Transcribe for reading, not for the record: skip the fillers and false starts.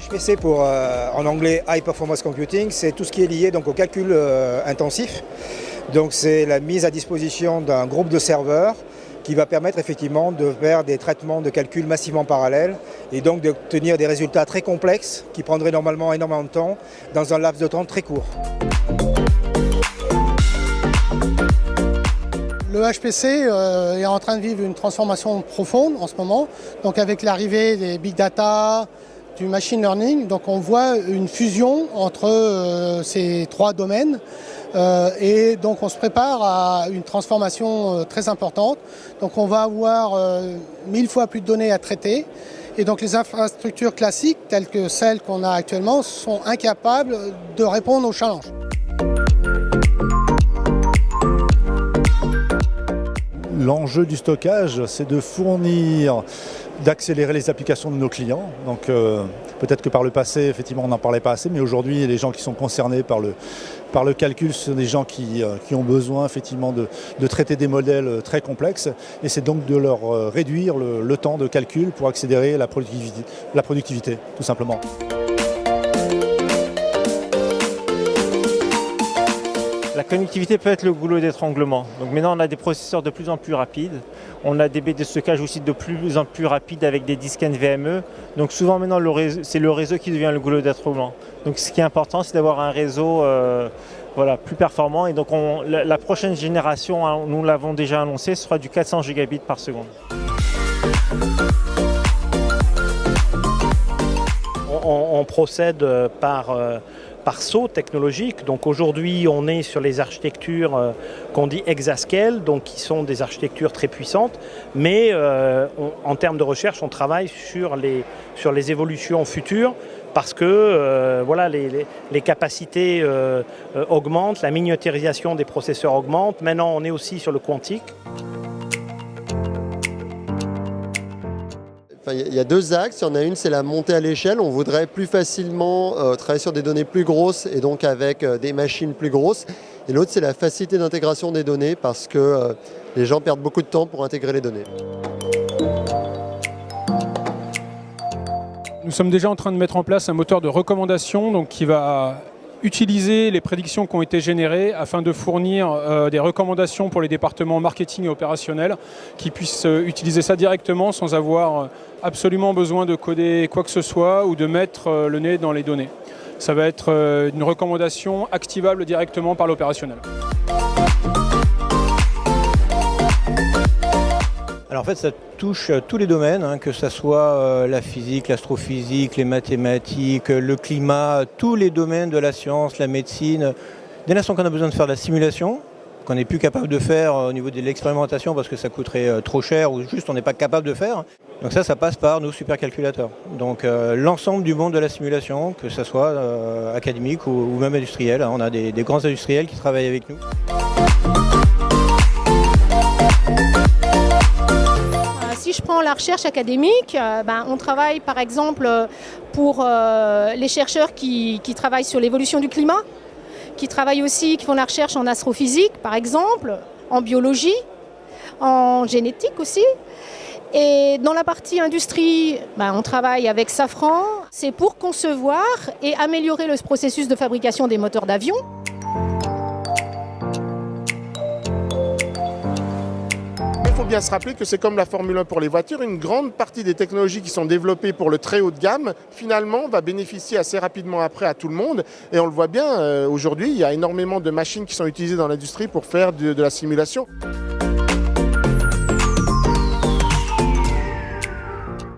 HPC en anglais High Performance Computing, c'est tout ce qui est lié donc, au calcul intensif. Donc c'est la mise à disposition d'un groupe de serveurs qui va permettre effectivement de faire des traitements de calcul massivement parallèles et donc d'obtenir des résultats très complexes qui prendraient normalement énormément de temps dans un laps de temps très court. Le HPC est en train de vivre une transformation profonde en ce moment. Donc avec l'arrivée des big data, du machine learning, donc on voit une fusion entre ces trois domaines. Et donc on se prépare à une transformation très importante. Donc on va avoir 1000 fois plus de données à traiter. Et donc les infrastructures classiques, telles que celles qu'on a actuellement, sont incapables de répondre aux challenges. L'enjeu du stockage, c'est de fournir, d'accélérer les applications de nos clients. Donc peut-être que par le passé, effectivement, on n'en parlait pas assez, mais aujourd'hui, les gens qui sont concernés par le calcul, ce sont des gens qui ont besoin effectivement de traiter des modèles très complexes. Et c'est donc de leur réduire le temps de calcul pour accélérer la productivité, tout simplement. La connectivité peut être le goulot d'étranglement. Donc maintenant, on a des processeurs de plus en plus rapides. On a des baies de stockage aussi de plus en plus rapides avec des disques NVMe. Donc souvent maintenant, c'est le réseau qui devient le goulot d'étranglement. Donc ce qui est important, c'est d'avoir un réseau plus performant. Et donc la prochaine génération, nous l'avons déjà annoncé, sera du 400 gigabits par seconde. On procède par saut technologique. Donc aujourd'hui, on est sur les architectures qu'on dit exascale, donc qui sont des architectures très puissantes, mais en termes de recherche, on travaille sur les évolutions futures parce que les capacités augmentent, la miniaturisation des processeurs augmente. Maintenant, on est aussi sur le quantique. Il y a deux axes. Il y en a une, c'est la montée à l'échelle. On voudrait plus facilement travailler sur des données plus grosses et donc avec des machines plus grosses. Et l'autre, c'est la facilité d'intégration des données parce que les gens perdent beaucoup de temps pour intégrer les données. Nous sommes déjà en train de mettre en place un moteur de recommandation donc, qui va utiliser les prédictions qui ont été générées afin de fournir des recommandations pour les départements marketing et opérationnels qui puissent utiliser ça directement sans avoir absolument besoin de coder quoi que ce soit ou de mettre le nez dans les données. Ça va être une recommandation activable directement par l'opérationnel. Alors en fait, ça touche tous les domaines, que ce soit la physique, l'astrophysique, les mathématiques, le climat, tous les domaines de la science, la médecine. Dès l'instant qu'on a besoin de faire de la simulation, qu'on n'est plus capable de faire au niveau de l'expérimentation parce que ça coûterait trop cher ou juste on n'est pas capable de faire. Donc ça passe par nos supercalculateurs. Donc l'ensemble du monde de la simulation, que ce soit académique ou même industriel. On a des grands industriels qui travaillent avec nous. Si je prends la recherche académique, on travaille par exemple pour les chercheurs qui travaillent sur l'évolution du climat, qui font la recherche en astrophysique par exemple, en biologie, en génétique aussi. Et dans la partie industrie, on travaille avec Safran. C'est pour concevoir et améliorer le processus de fabrication des moteurs d'avion. Il faut bien se rappeler que c'est comme la Formule 1 pour les voitures, une grande partie des technologies qui sont développées pour le très haut de gamme, finalement, va bénéficier assez rapidement après à tout le monde. Et on le voit bien, aujourd'hui, il y a énormément de machines qui sont utilisées dans l'industrie pour faire de la simulation.